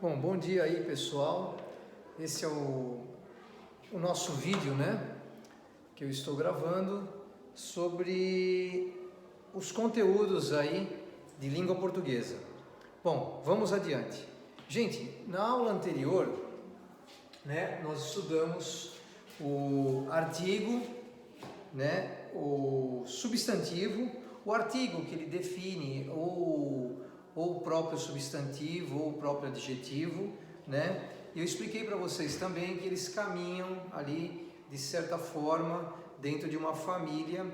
Bom dia aí, pessoal. Esse é o nosso vídeo, né, que eu estou gravando sobre os conteúdos aí de língua portuguesa. Bom, vamos adiante. Gente, na aula anterior, né, nós estudamos o artigo, né, o substantivo, o artigo que ele define ou o próprio substantivo ou o próprio adjetivo, né? Eu expliquei para vocês também que eles caminham ali de certa forma dentro de uma família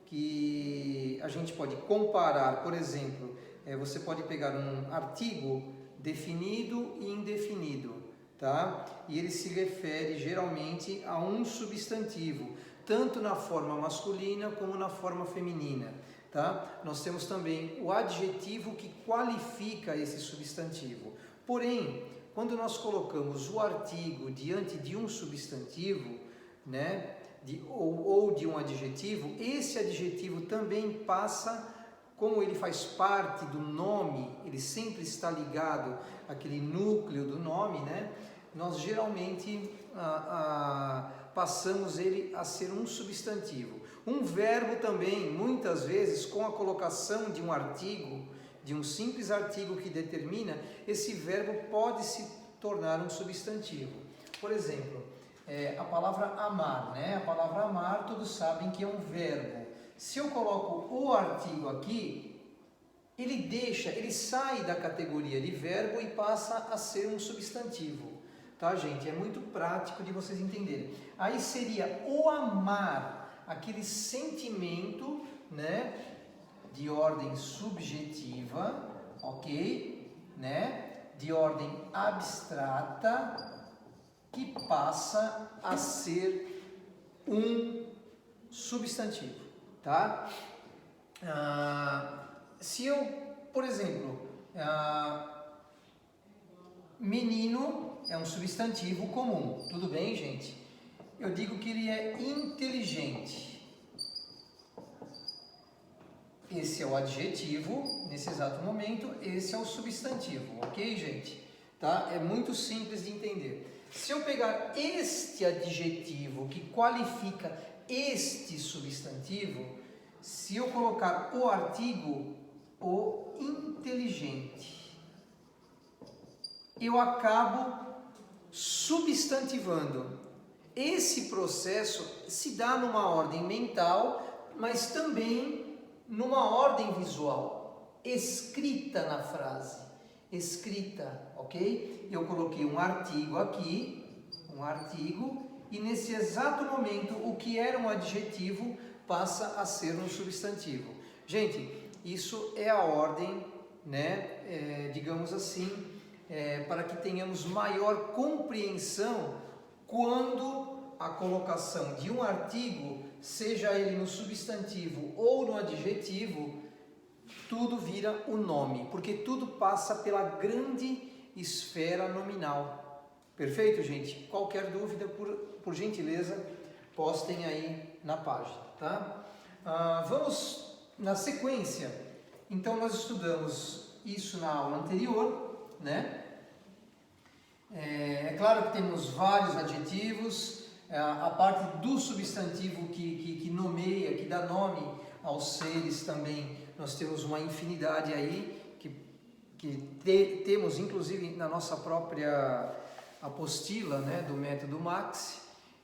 que a gente pode comparar. Por exemplo, você pode pegar um artigo definido e indefinido, tá? E ele se refere geralmente a um substantivo, tanto na forma masculina como na forma feminina. Tá? Nós temos também o adjetivo que qualifica esse substantivo. Porém, quando nós colocamos o artigo diante de um substantivo, né, ou de um adjetivo, esse adjetivo também passa, como ele faz parte do nome, ele sempre está ligado àquele núcleo do nome, né? Nós geralmente passamos ele a ser um substantivo. Um verbo também, muitas vezes, com a colocação de um artigo, de um simples artigo que determina, esse verbo pode se tornar um substantivo. Por exemplo, a palavra amar, né? A palavra amar, todos sabem que é um verbo. Se eu coloco o artigo aqui, ele sai da categoria de verbo e passa a ser um substantivo. Tá, gente? É muito prático de vocês entenderem. Aí seria o amar, aquele sentimento, né, de ordem subjetiva, ok? Né? De ordem abstrata, que passa a ser um substantivo, tá? Se eu, por exemplo, menino é um substantivo comum, tudo bem, gente? Eu digo que ele é inteligente. Esse é o adjetivo, nesse exato momento, esse é o substantivo, ok, gente? Tá? É muito simples de entender. Se eu pegar este adjetivo que qualifica este substantivo, se eu colocar o artigo, o inteligente, eu acabo substantivando. Esse processo se dá numa ordem mental, mas também numa ordem visual, escrita na frase, escrita, ok? Eu coloquei um artigo aqui, e nesse exato momento o que era um adjetivo passa a ser um substantivo. Gente, isso é a ordem, né? Digamos assim, para que tenhamos maior compreensão quando a colocação de um artigo, seja ele no substantivo ou no adjetivo, tudo vira o nome, porque tudo passa pela grande esfera nominal. Perfeito, gente? Qualquer dúvida, por gentileza, postem aí na página, tá? Vamos na sequência. Então, nós estudamos isso na aula anterior, né? É claro que temos vários adjetivos, a parte do substantivo que nomeia, que dá nome aos seres também, nós temos uma infinidade aí, temos inclusive na nossa própria apostila, né, do método Max.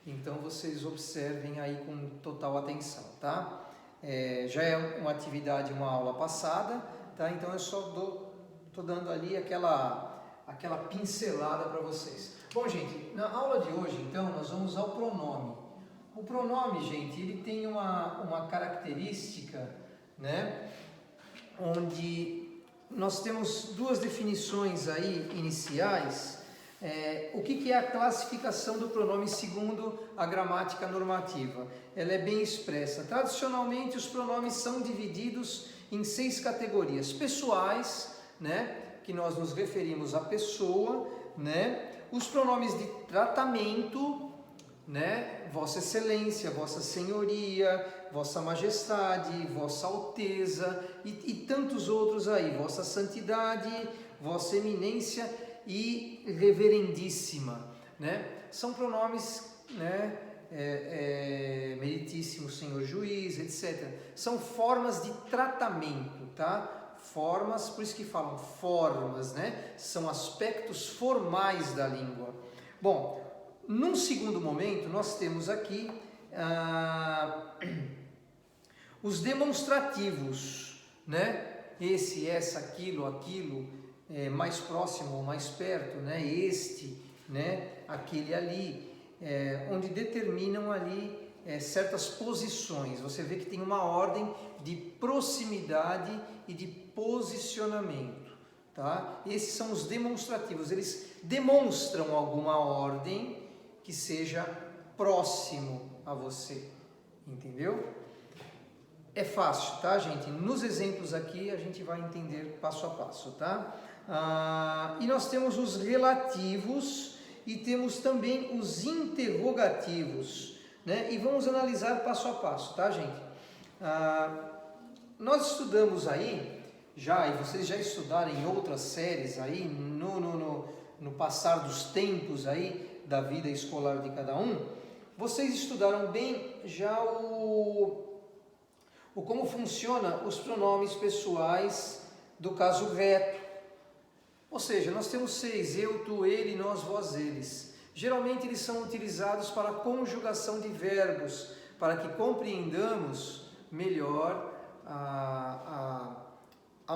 Então vocês observem aí com total atenção, tá? Já é uma atividade, uma aula passada, tá? Então eu só estou dando ali aquela pincelada para vocês. Bom, gente, na aula de hoje, então, nós vamos ao pronome. O pronome, gente, ele tem uma característica, né, onde nós temos duas definições aí iniciais. O que é a classificação do pronome segundo a gramática normativa? Ela é bem expressa. Tradicionalmente, os pronomes são divididos em 6 categorias. Pessoais, né, que nós nos referimos à pessoa, né? Os pronomes de tratamento, né? Vossa Excelência, Vossa Senhoria, Vossa Majestade, Vossa Alteza e tantos outros aí, Vossa Santidade, Vossa Eminência e reverendíssima, né? São pronomes, né? Meritíssimo senhor juiz, etc. São formas de tratamento, tá? Formas, por isso que falam formas, né? São aspectos formais da língua. Bom, num segundo momento, nós temos aqui os demonstrativos, né? Esse, essa, aquilo, aquilo, mais próximo ou mais perto, né? Este, né? Aquele ali, onde determinam ali certas posições. Você vê que tem uma ordem de proximidade e de posicionamento, tá? Esses são os demonstrativos, eles demonstram alguma ordem que seja próximo a você, entendeu? É fácil, tá, gente? Nos exemplos aqui a gente vai entender passo a passo, tá? E nós temos os relativos e temos também os interrogativos, né? E vamos analisar passo a passo, tá, gente? Nós estudamos aí, já, e vocês já estudaram em outras séries aí, no passar dos tempos aí, da vida escolar de cada um, vocês estudaram bem já o como funciona os pronomes pessoais do caso reto. Ou seja, nós temos 6, eu, tu, ele, nós, vós, eles. Geralmente eles são utilizados para a conjugação de verbos, para que compreendamos melhor a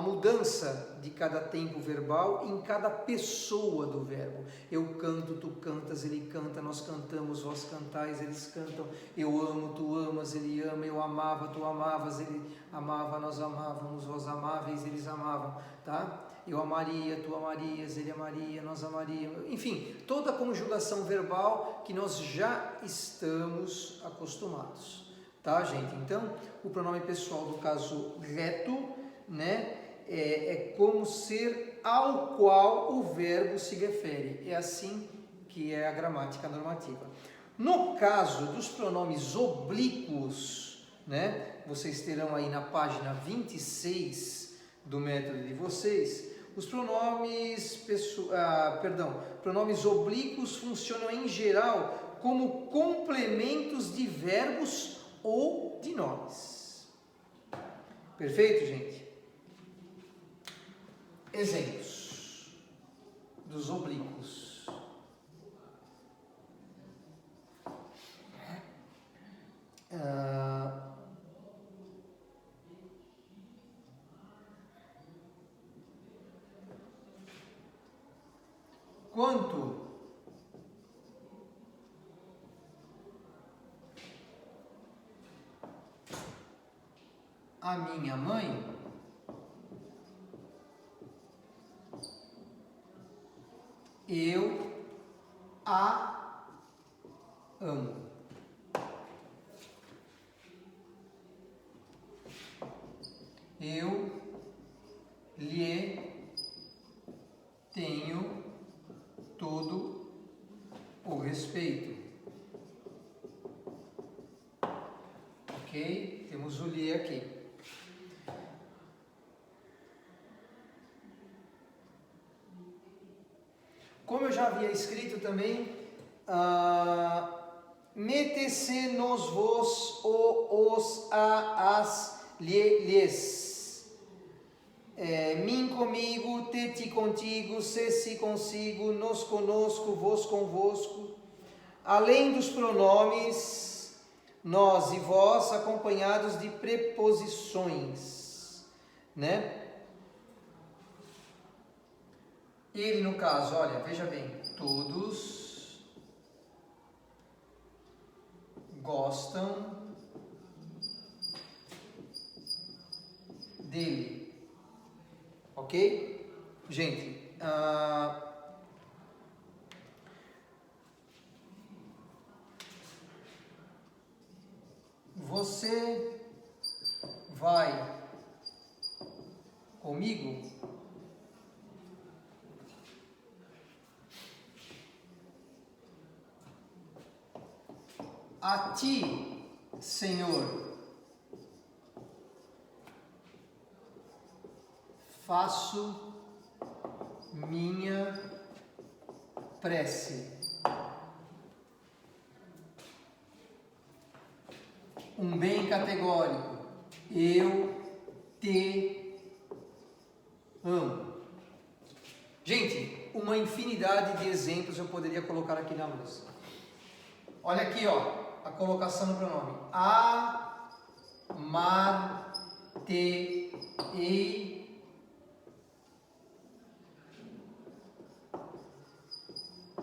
mudança de cada tempo verbal em cada pessoa do verbo. Eu canto, tu cantas, ele canta, nós cantamos, vós cantais, eles cantam. Eu amo, tu amas, ele ama. Eu amava, tu amavas, ele amava, nós amávamos, vós amáveis, eles amavam, tá? Eu amaria, tu amarias, ele amaria, nós amaríamos. Enfim, toda a conjugação verbal que nós já estamos acostumados, tá, gente? Então, o pronome pessoal do caso reto, né, é como ser ao qual o verbo se refere. É assim que é a gramática normativa. No caso dos pronomes oblíquos, né, vocês terão aí na página 26 do método de vocês, os pronomes oblíquos funcionam em geral como complementos de verbos ou de nomes. Perfeito, gente? Exemplos dos oblíquos. Quanto a minha mãe, eu a amo. Eu lhe tenho todo o respeito. Ok? Temos o lhe aqui. Como eu já havia escrito também, mete-se nos vos, os, a, as, lhes. Mim comigo, te, ti contigo, se, si consigo, nos conosco, vos convosco. Além dos pronomes nós e vós, acompanhados de preposições, né? Ele, no caso, olha, veja bem, todos gostam dele. Ok? Gente, você vai comigo? A ti, Senhor, faço minha prece. Um bem categórico. Eu te amo. Gente, uma infinidade de exemplos eu poderia colocar aqui na luz. Olha aqui, ó, a colocação do pronome. Amar-te-ei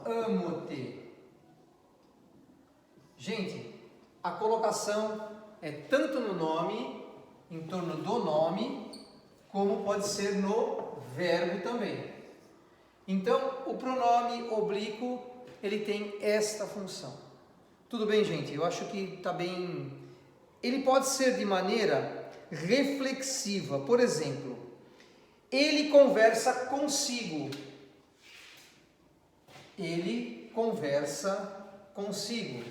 amo-te. Gente, a colocação é tanto no nome, em torno do nome, como pode ser no verbo também. Então, o pronome oblíquo, ele tem esta função. Tudo bem, gente? Eu acho que está bem... Ele pode ser de maneira reflexiva. Por exemplo, ele conversa consigo. Ele conversa consigo.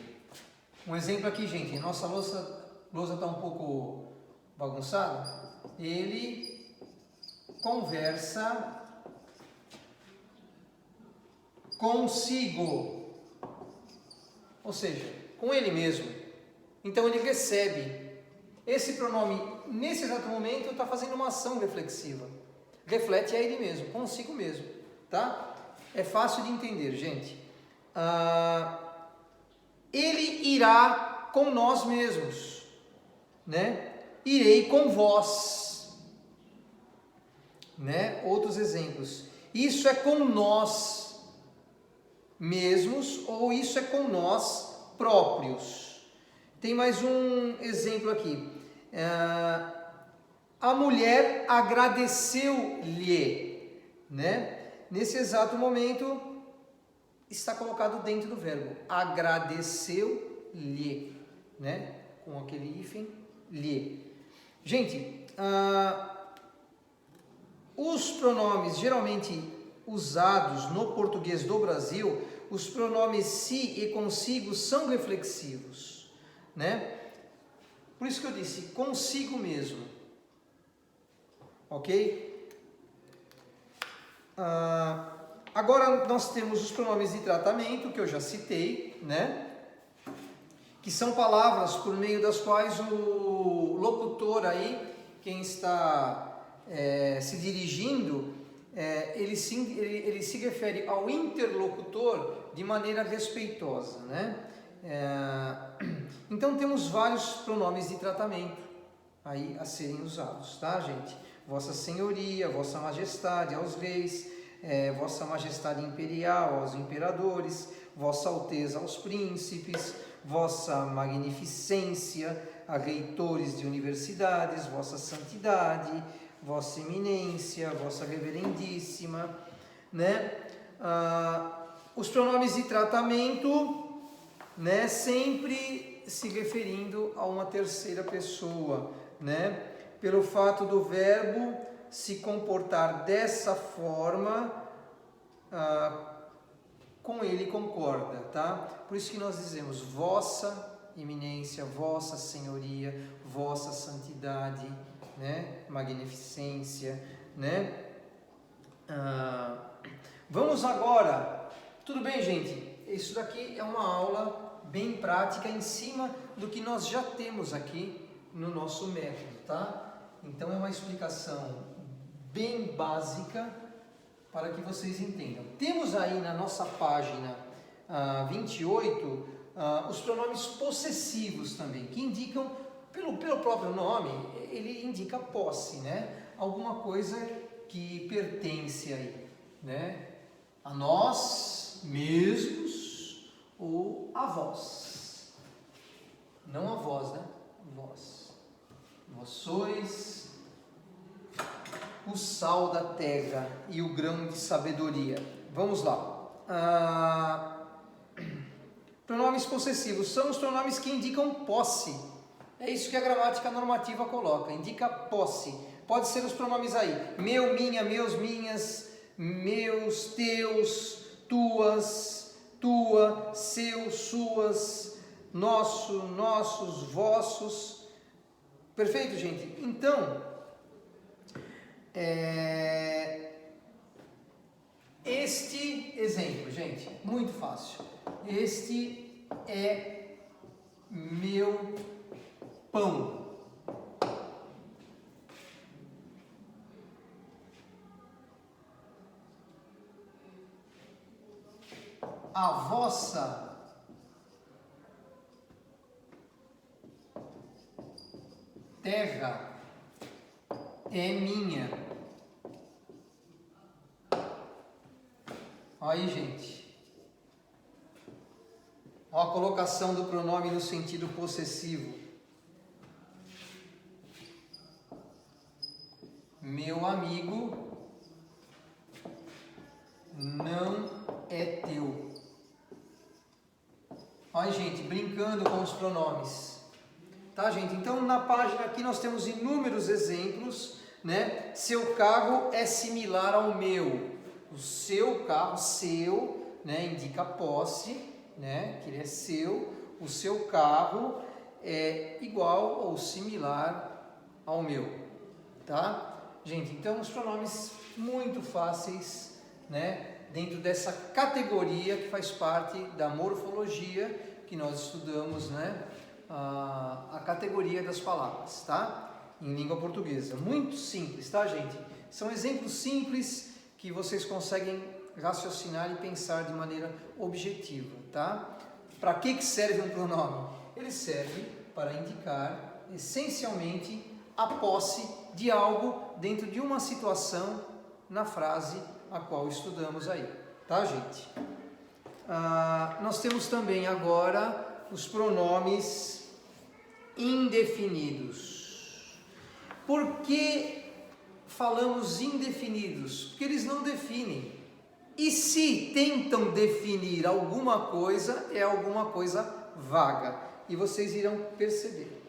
Um exemplo aqui, gente. Nossa louça está um pouco bagunçada. Ele conversa consigo. Ou seja, com ele mesmo. Então ele recebe. Esse pronome, nesse exato momento, está fazendo uma ação reflexiva. Reflete a ele mesmo, consigo mesmo. Tá? É fácil de entender, gente. Ele irá com nós mesmos. Né? Irei com vós. Né? Outros exemplos. Isso é com nós mesmos, ou isso é com nós próprios. Tem mais um exemplo aqui. A mulher agradeceu-lhe, né? Nesse exato momento está colocado dentro do verbo. Agradeceu-lhe, né? Com aquele hífen, lhe. Gente, os pronomes geralmente usados no português do Brasil, os pronomes si e consigo são reflexivos, né? Por isso que eu disse, consigo mesmo, ok? Agora nós temos os pronomes de tratamento, que eu já citei, né? Que são palavras por meio das quais o locutor aí, quem está se dirigindo, ele se refere ao interlocutor de maneira respeitosa, né? Então temos vários pronomes de tratamento aí a serem usados, tá, gente? Vossa Senhoria, Vossa Majestade aos reis, Vossa Majestade Imperial aos imperadores, Vossa Alteza aos príncipes, Vossa Magnificência a reitores de universidades, Vossa Santidade, Vossa Eminência, Vossa Reverendíssima, né? Os pronomes de tratamento, né? Sempre se referindo a uma terceira pessoa, né? Pelo fato do verbo se comportar dessa forma, com ele concorda, tá? Por isso que nós dizemos Vossa Eminência, Vossa Senhoria, Vossa Santidade, né? Magnificência, né? Vamos agora, tudo bem, gente? Isso daqui é uma aula bem prática em cima do que nós já temos aqui no nosso método, tá? Então é uma explicação bem básica para que vocês entendam. Temos aí na nossa página 28 os pronomes possessivos também, que indicam, pelo próprio nome, ele indica posse, né? Alguma coisa que pertence aí, né? A nós mesmos ou a vós. Não a vós, né? Vós. Vós sois o sal da terra e o grão de sabedoria. Vamos lá. Pronomes possessivos são os pronomes que indicam posse. É isso que a gramática normativa coloca, indica posse. Pode ser os pronomes aí, meu, minha, meus, minhas, meus, teus, tuas, tua, seu, suas, nosso, nossos, vossos. Perfeito, gente? Então, Este exemplo, gente, muito fácil. Este é meu pão. A vossa terra é minha. Aí, gente. Olha a colocação do pronome no sentido possessivo. Meu amigo não é teu. Olha, gente, brincando com os pronomes. Tá, gente? Então, na página aqui nós temos inúmeros exemplos, né? Seu carro é similar ao meu. O seu carro, seu, né? Indica posse, né? Que ele é seu. O seu carro é igual ou similar ao meu, tá? Gente, então os pronomes muito fáceis, né? Dentro dessa categoria que faz parte da morfologia que nós estudamos, né? A categoria das palavras, tá? Em língua portuguesa. Muito simples, tá, gente? São exemplos simples que vocês conseguem raciocinar e pensar de maneira objetiva, tá? Para que serve um pronome? Ele serve para indicar, essencialmente, a posse de algo dentro de uma situação na frase a qual estudamos aí, tá, gente? Nós temos também agora os pronomes indefinidos. Por que falamos indefinidos? Porque eles não definem. E se tentam definir alguma coisa, é alguma coisa vaga. E vocês irão perceber.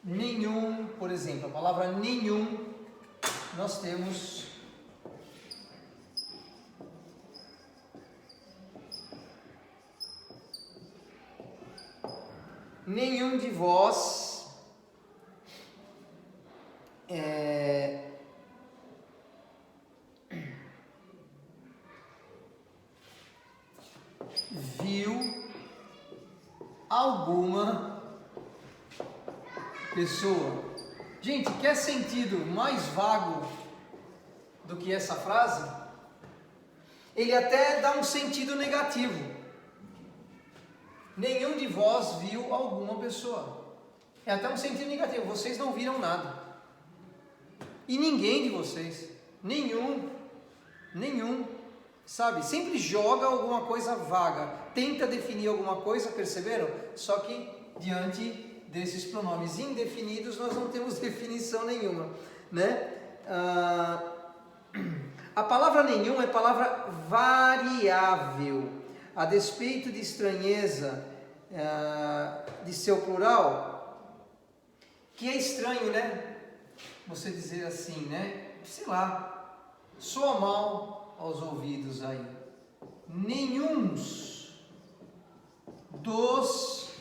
Nenhum, por exemplo, a palavra nenhum, nós temos nenhum de vós viu alguma pessoa. Gente, quer sentido mais vago do que essa frase? Ele até dá um sentido negativo. Nenhum de vós viu alguma pessoa. É até um sentido negativo. Vocês não viram nada. E ninguém de vocês. Nenhum. Sabe? Sempre joga alguma coisa vaga. Tenta definir alguma coisa, perceberam? Só que diante desses pronomes indefinidos nós não temos definição nenhuma, né? A palavra nenhum é palavra variável. A despeito de estranheza de seu plural, que é estranho, né? Você dizer assim, né? Sei lá, soa mal aos ouvidos aí. Nenhuns dos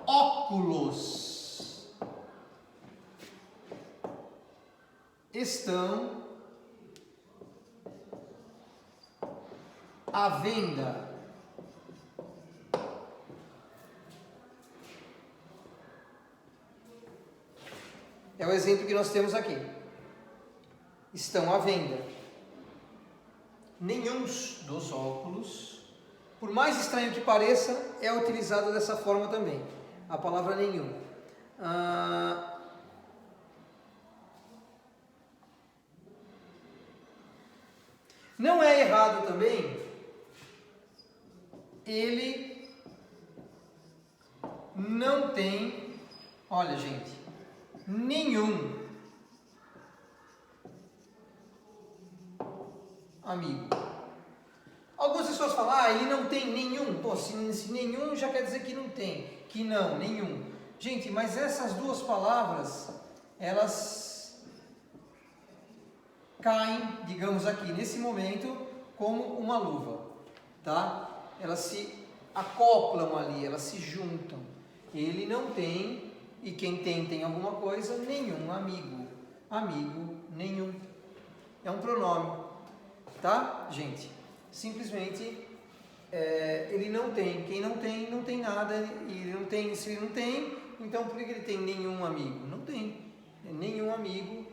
óculos estão à venda. É o exemplo que nós temos aqui. Estão à venda. Nenhuns dos óculos, por mais estranho que pareça, é utilizado dessa forma também. A palavra nenhum. Não é errado também ele não tem, olha, gente, nenhum amigo. Algumas pessoas falam, ele não tem nenhum. Pô, se nenhum já quer dizer que não tem, que não, nenhum. Gente, mas essas duas palavras, elas caem, digamos aqui, nesse momento, como uma luva. tá? Elas se acoplam ali, elas se juntam. Ele não tem, e quem tem alguma coisa, nenhum amigo. Amigo nenhum. É um pronome, tá, gente? Simplesmente, ele não tem. Quem não tem nada. E ele não tem, se ele não tem, então por que ele tem nenhum amigo? Não tem. Nenhum amigo,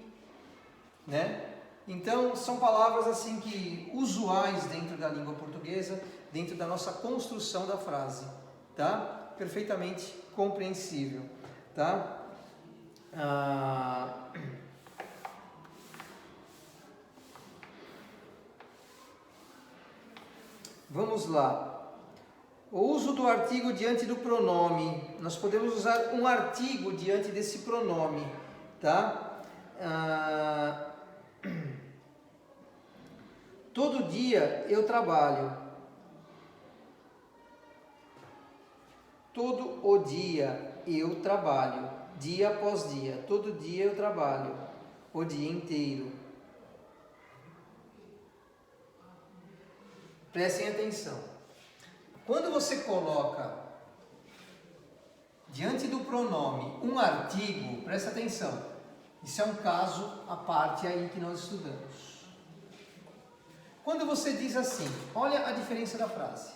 né? Então, são palavras assim que usuais dentro da língua portuguesa, dentro da nossa construção da frase, tá? Perfeitamente compreensível, tá? Vamos lá. O uso do artigo diante do pronome. Nós podemos usar um artigo diante desse pronome, tá? Todo dia eu trabalho. Todo o dia eu trabalho. Dia após dia. Todo dia eu trabalho. O dia inteiro. Prestem atenção. Quando você coloca diante do pronome um artigo, presta atenção. Isso é um caso à parte aí que nós estudamos. Quando você diz assim, olha a diferença da frase.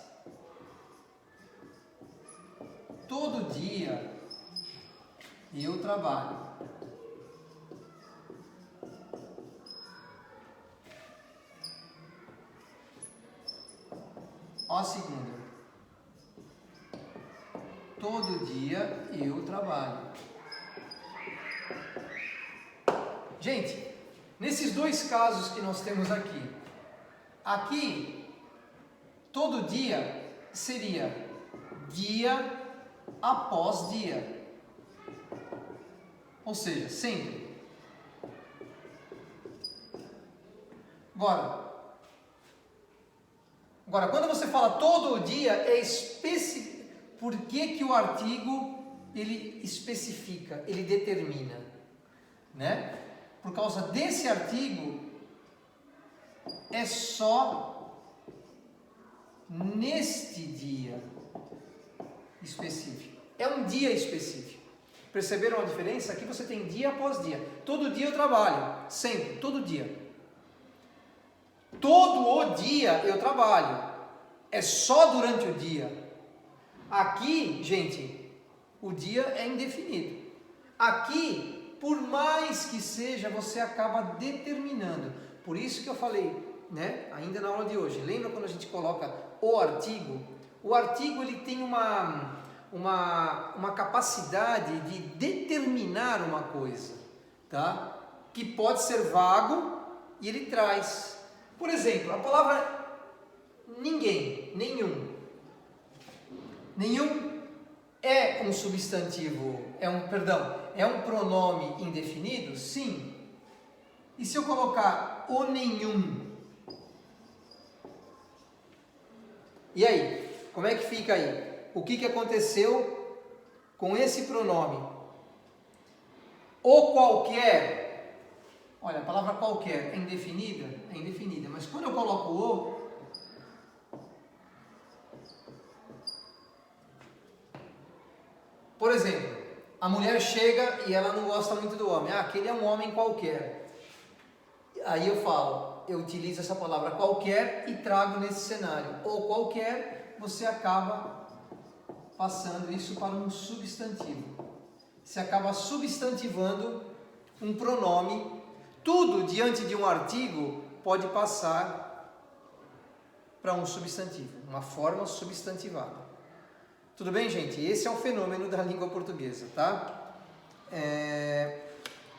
Todo dia eu trabalho. Ó a segunda. Todo dia eu trabalho. Gente, nesses dois casos que nós temos aqui, todo dia seria dia após dia. Ou seja, sempre. Agora, quando você fala todo dia, é específico. Por que o artigo ele especifica, ele determina, né? Por causa desse artigo, é só neste dia específico. É um dia específico. Perceberam a diferença? Aqui você tem dia após dia. Todo dia eu trabalho, sempre, todo dia. Todo o dia eu trabalho. É só durante o dia. Aqui, gente, o dia é indefinido. Aqui, por mais que seja, você acaba determinando. Por isso que eu falei, né, ainda na aula de hoje. Lembra quando a gente coloca o artigo? O artigo ele tem uma capacidade de determinar uma coisa, tá? Que pode ser vago e ele traz. Por exemplo, a palavra ninguém, nenhum. Nenhum é um substantivo, é um pronome indefinido? Sim. E se eu colocar o nenhum? E aí? Como é que fica aí? O que aconteceu com esse pronome? O qualquer. Olha, a palavra qualquer é indefinida? É indefinida. Mas quando eu coloco o, por exemplo, a mulher chega e ela não gosta muito do homem. Aquele é um homem qualquer. Aí eu utilizo essa palavra qualquer e trago nesse cenário. Ou qualquer, você acaba passando isso para um substantivo. Você acaba substantivando um pronome. Tudo diante de um artigo pode passar para um substantivo, uma forma substantivada. Tudo bem, gente? Esse é um fenômeno da língua portuguesa, tá?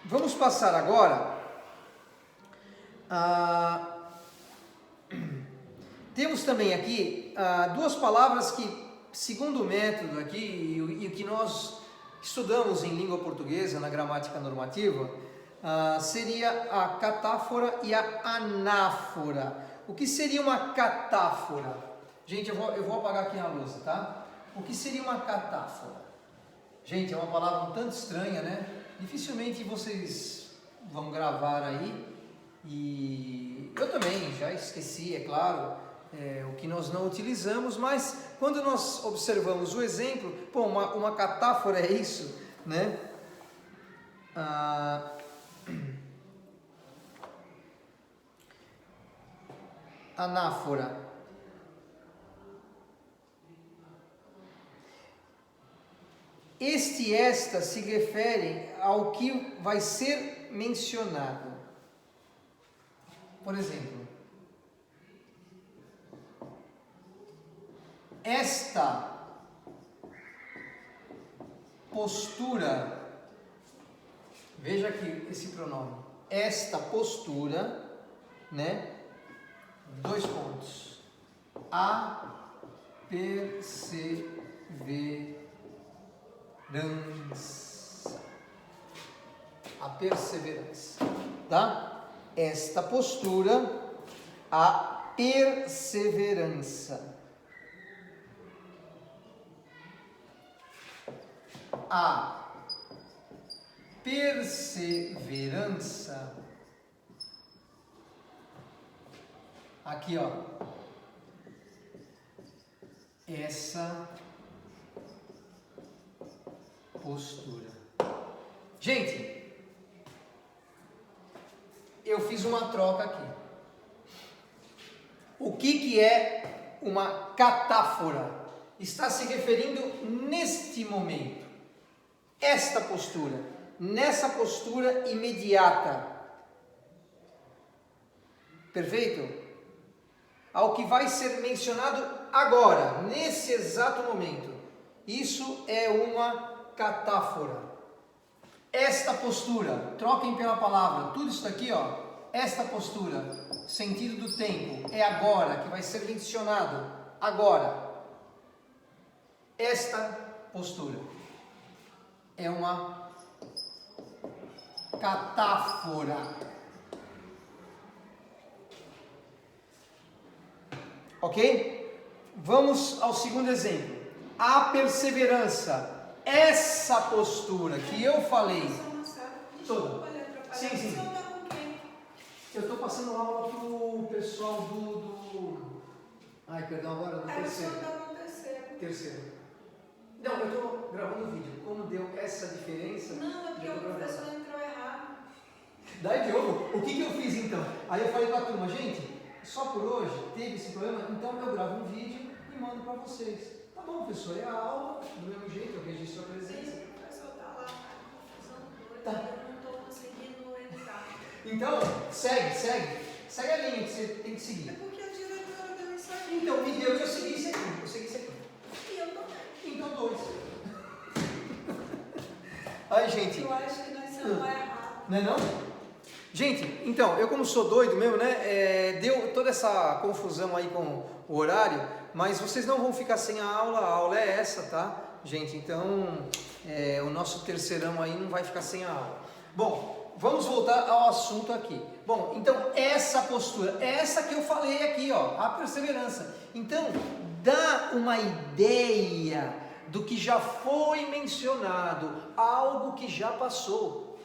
Vamos passar agora. Temos também aqui duas palavras que, segundo o método aqui e o que nós estudamos em língua portuguesa, na gramática normativa, seria a catáfora e a anáfora. O que seria uma catáfora? Gente, eu vou apagar aqui a luz, tá? O que seria uma catáfora? Gente, é uma palavra um tanto estranha, né? Dificilmente vocês vão gravar aí. E eu também já esqueci, é claro. o que nós não utilizamos, mas quando nós observamos o exemplo, pô, uma catáfora é isso, né? Anáfora. Esta se refere ao que vai ser mencionado. Por exemplo, esta postura, veja aqui esse pronome, esta postura, né? 2 pontos. A perseverança. A perseverança, tá? Esta postura, a perseverança. A perseverança, aqui ó, essa postura. Gente, eu fiz uma troca aqui. O que é uma catáfora? Está se referindo neste momento, esta postura, nessa postura imediata. Perfeito? Ao que vai ser mencionado agora, nesse exato momento. Isso é uma catáfora. Esta postura, troquem pela palavra, tudo isso aqui, ó, esta postura, sentido do tempo, é agora, que vai ser mencionado agora. Esta postura é uma catáfora. Ok? Vamos ao segundo exemplo. A perseverança. Essa postura que eu falei. Toda. Sim, sim. Eu estou passando aula para o pessoal do... Ai, perdão, agora no terceiro. Terceiro. Não, eu estou gravando o vídeo. Como deu essa diferença? Não, é porque o professor entrou errado. Daí, Diogo, o que eu fiz então? Aí eu falei para a turma, gente, só por hoje teve esse problema, então eu gravo um vídeo e mando para vocês. Tá bom, professor, é a aula, do mesmo jeito, eu registro a presença. Sim, o professor está lá, confusão toda, Tá. eu não estou conseguindo entrar. Então, segue a linha que você tem que É seguir. porque a diretora deu isso aqui. Então, me deu que eu segui isso aqui, E eu também. Então, 2. Ai, gente. Eu acho que nós somos errados. Não é não? Gente, então, eu como sou doido mesmo, né, deu toda essa confusão aí com o horário, mas vocês não vão ficar sem a aula é essa, tá? Gente, então, o nosso terceirão aí não vai ficar sem a aula. Bom, vamos voltar ao assunto aqui. Bom, então, essa postura, essa que eu falei aqui, ó, a perseverança. Então, dá uma ideia do que já foi mencionado, algo que já passou.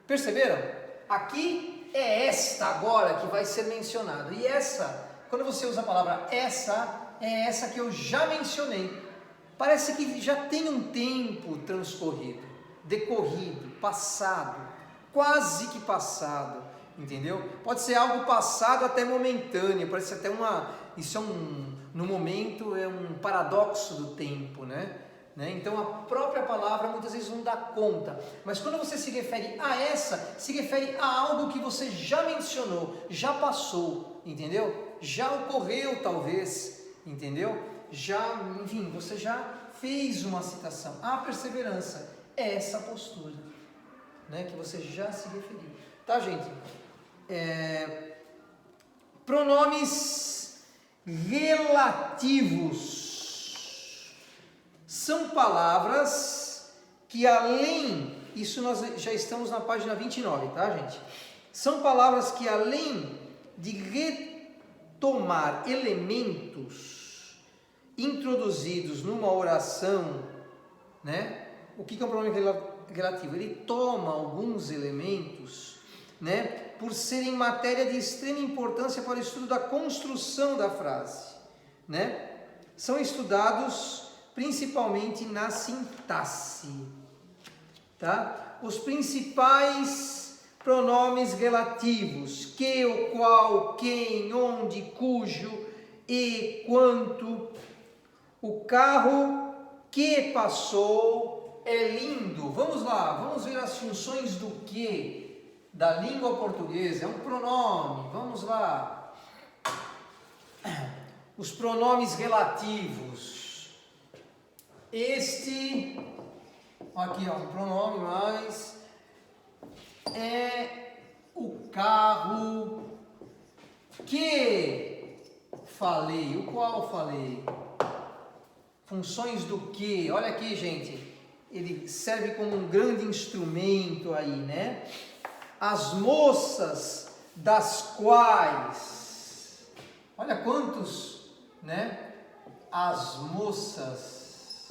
Perceberam? Aqui é esta agora que vai ser mencionado. E essa, quando você usa a palavra essa, é essa que eu já mencionei. Parece que já tem um tempo transcorrido, decorrido, passado, quase que passado, entendeu? Pode ser algo passado até momentâneo, parece até isso no momento é um paradoxo do tempo, né? Então a própria palavra muitas vezes não dá conta, mas quando você se refere a essa, se refere a algo que você já mencionou, já passou, entendeu? Já ocorreu talvez, entendeu? Já, enfim, você já fez uma citação. A perseverança é essa postura, né, que você já se referiu. Tá, gente? Pronomes relativos são palavras que além, isso nós já estamos na página 29, tá, gente? São palavras que além de retomar elementos introduzidos numa oração, né? O que é um pronome relativo? Ele toma alguns elementos, né? por serem matéria de extrema importância para o estudo da construção da frase, né? São estudados principalmente na sintaxe, tá? Os principais pronomes relativos: que, o qual, quem, onde, cujo, e, quanto. O carro que passou é lindo. Vamos lá, vamos ver as funções do que da língua portuguesa. É um pronome. Vamos lá. Os pronomes relativos. Este, aqui ó, um pronome mais, é o carro que falei. O qual falei? Funções do que? Olha aqui, gente. Ele serve como um grande instrumento aí, né? As moças das quais. Olha quantos, né? As moças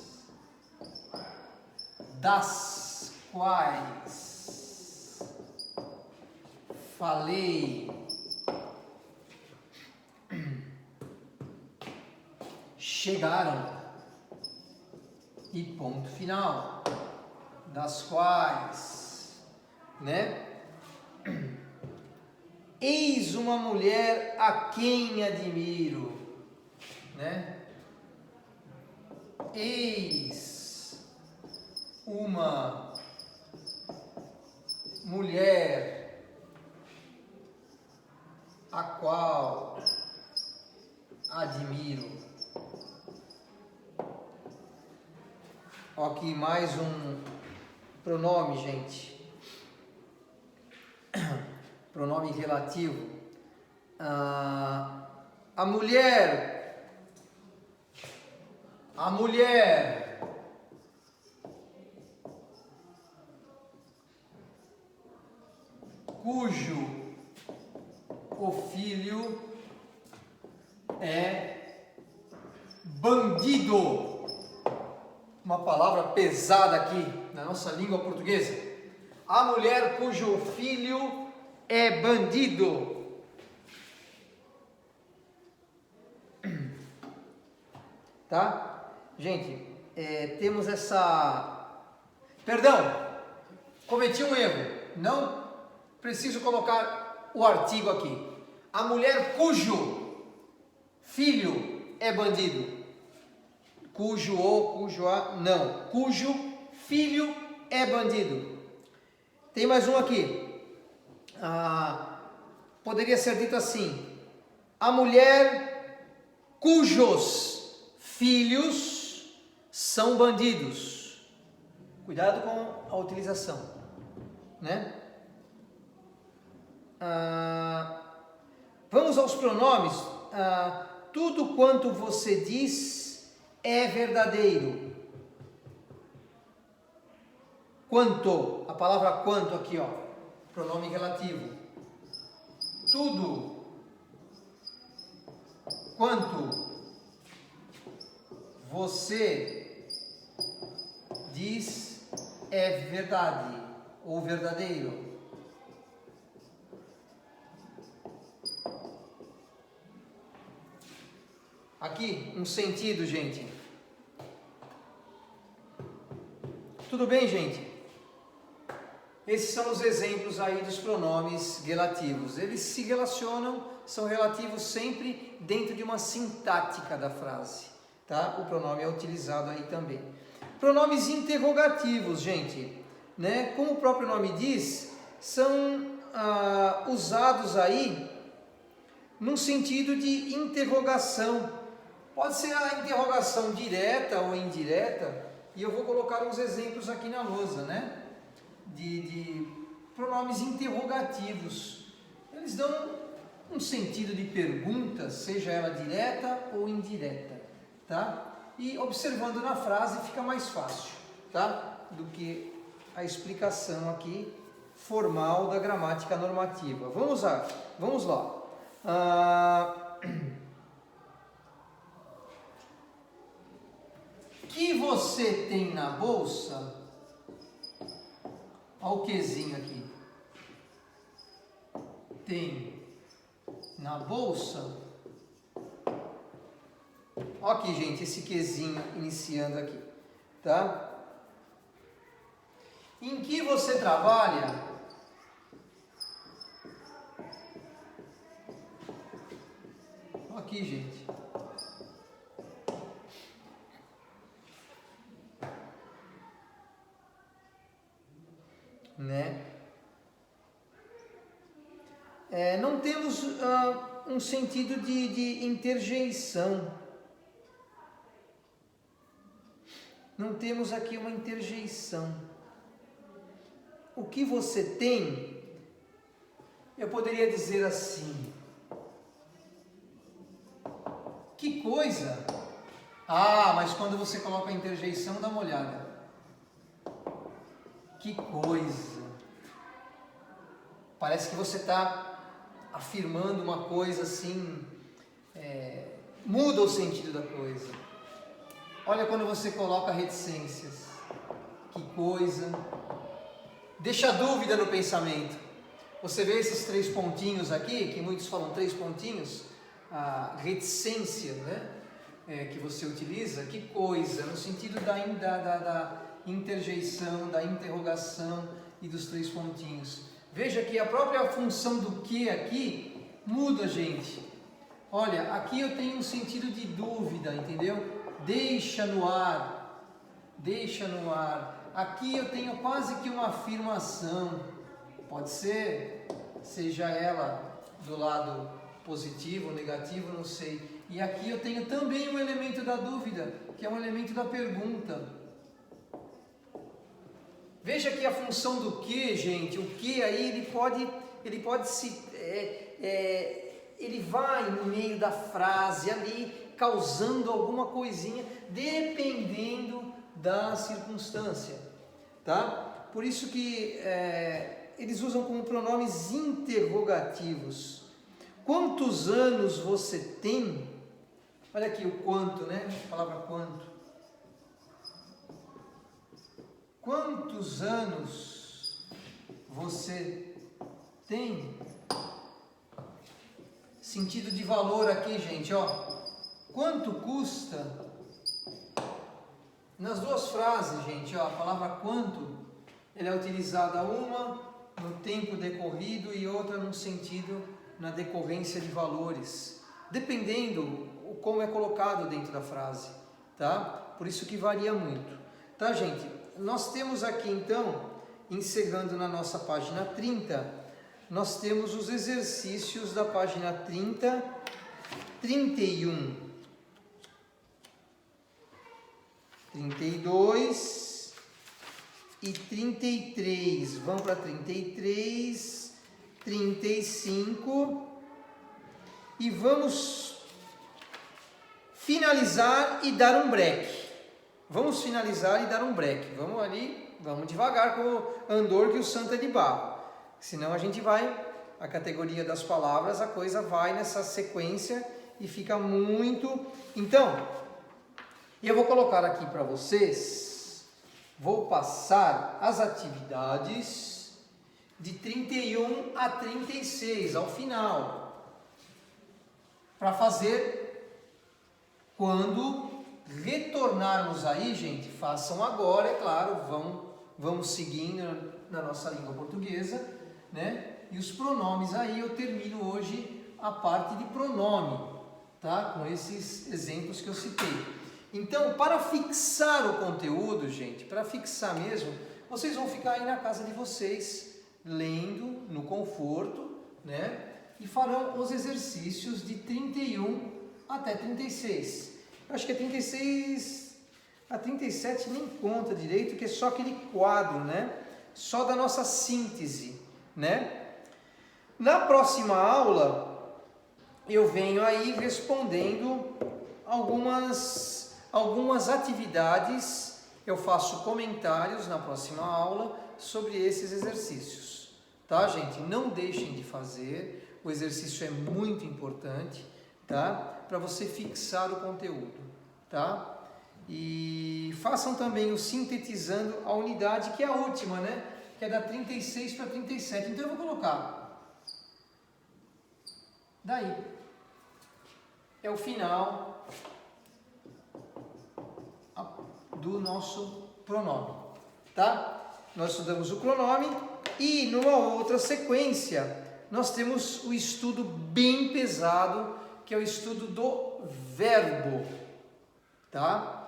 das quais falei. Chegaram. E ponto final. Das quais, né? Eis uma mulher a quem admiro, né? Eis uma mulher a qual admiro. Aqui mais um pronome, gente. Pronome relativo. A mulher cujo o filho é bandido. Uma palavra pesada aqui na nossa língua portuguesa. A mulher cujo filho é bandido. Tá? Gente, temos essa... Perdão, cometi um erro. Não preciso colocar o artigo aqui. A mulher cujo filho é bandido. Cujo ou, cujo a, não. Cujo filho é bandido. Tem mais um aqui. Poderia ser dito assim: a mulher cujos filhos são bandidos. Cuidado com a utilização, né? Vamos aos pronomes. Tudo quanto você diz é verdadeiro. Quanto, a palavra quanto aqui, ó, pronome relativo. Tudo quanto você diz é verdade ou verdadeiro. Aqui, um sentido, gente. Tudo bem, gente? Esses são os exemplos aí dos pronomes relativos. Eles se relacionam, são relativos sempre dentro de uma sintática da frase, tá? O pronome é utilizado aí também. Pronomes interrogativos, gente, né? Como o próprio nome diz, são usados aí num sentido de interrogação. Pode ser a interrogação direta ou indireta, e eu vou colocar uns exemplos aqui na lousa, né? De pronomes interrogativos. Eles dão um sentido de pergunta, seja ela direta ou indireta, tá? E observando na frase fica mais fácil, tá? Do que a explicação aqui formal da gramática normativa. Vamos lá. Que você tem na bolsa? Olha o quezinho aqui. tem na bolsa. Ó aqui, gente, esse Qzinho iniciando aqui, tá? Em que você trabalha? Ó aqui, gente. Né? Não temos um sentido de interjeição. Não temos aqui uma interjeição. O que você tem, eu poderia dizer assim: que coisa! Ah, mas quando você coloca a interjeição, dá uma olhada. Que coisa! Parece que você está afirmando uma coisa assim, muda o sentido da coisa. Olha quando você coloca reticências. Que coisa! Deixa dúvida no pensamento. Você vê esses 3 pontinhos aqui, que muitos falam 3 pontinhos, a reticência, né? Que você utiliza, que coisa, no sentido da interjeição, da interrogação e dos 3 pontinhos. Veja que a própria função do que aqui muda, gente. Olha, aqui eu tenho um sentido de dúvida, entendeu? Deixa no ar, deixa no ar. Aqui eu tenho quase que uma afirmação. Pode ser, seja ela do lado positivo ou negativo, não sei. E aqui eu tenho também um elemento da dúvida, que é um elemento da pergunta. Veja que a função do que, gente, o que aí ele pode se, ele vai no meio da frase ali, causando alguma coisinha, dependendo da circunstância, tá? Por isso que eles usam como pronomes interrogativos. Quantos anos você tem? Olha aqui o quanto, né? A palavra quanto. Quantos anos você tem? Sentido de valor aqui, gente, ó. Quanto custa? Nas 2 frases, gente, ó, a palavra quanto, ela é utilizada uma no tempo decorrido e outra no sentido na decorrência de valores, dependendo como é colocado dentro da frase, tá? Por isso que varia muito, tá, gente? Nós temos aqui, então, encerrando na nossa página 30, nós temos os exercícios da página 30, 31, 32 e 33. Vamos para 33, 35 e vamos finalizar e dar um break. Vamos finalizar e dar um break. Vamos ali, vamos devagar com o andor que o santo é de barro. Senão a gente vai, a categoria das palavras, a coisa vai nessa sequência e fica muito... Então, eu vou colocar aqui para vocês, vou passar as atividades de 31 a 36 ao final, para fazer quando retornarmos aí, gente. Façam agora, é claro, vamos seguindo na nossa língua portuguesa, né? E os pronomes aí, eu termino hoje a parte de pronome, tá? Com esses exemplos que eu citei. Então, para fixar o conteúdo, gente, para fixar mesmo, vocês vão ficar aí na casa de vocês, lendo no conforto, né? E farão os exercícios de 31 até 36. Eu acho que a 36, a 37 nem conta direito, que é só aquele quadro, né? Só da nossa síntese, né? Na próxima aula, eu venho aí respondendo algumas atividades. Eu faço comentários na próxima aula sobre esses exercícios, tá, gente? Não deixem de fazer, o exercício é muito importante, tá? Para você fixar o conteúdo, tá? E façam também o sintetizando a unidade, que é a última, né? Que é da 36 para 37. Então eu vou colocar daí. É o final do nosso pronome, tá? Nós estudamos o pronome e numa outra sequência nós temos o estudo bem pesado, que é o estudo do verbo, tá?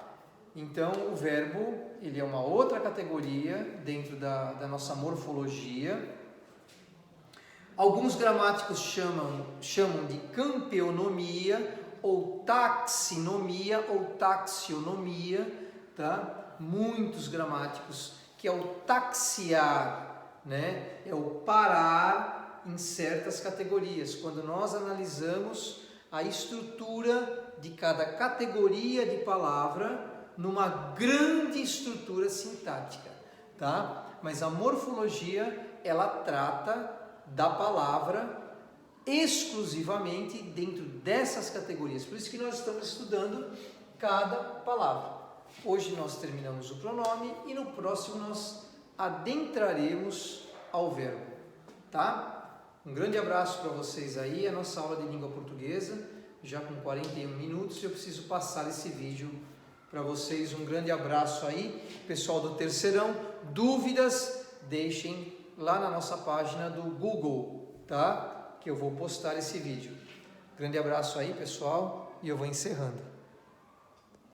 Então o verbo, ele é uma outra categoria dentro da nossa morfologia. Alguns gramáticos chamam de campeonomia, ou taxinomia, ou taxonomia, tá? Muitos gramáticos, que é o taxiar, né? É o parar em certas categorias. Quando nós analisamos a estrutura de cada categoria de palavra numa grande estrutura sintática, tá? Mas a morfologia, ela trata da palavra exclusivamente dentro dessas categorias. Por isso que nós estamos estudando cada palavra. Hoje nós terminamos o pronome e no próximo nós adentraremos ao verbo, tá? Um grande abraço para vocês aí, a nossa aula de língua portuguesa, já com 41 minutos, eu preciso passar esse vídeo para vocês. Um grande abraço aí, pessoal do terceirão. Dúvidas, deixem lá na nossa página do Google, tá? Que eu vou postar esse vídeo. Grande abraço aí, pessoal, e eu vou encerrando.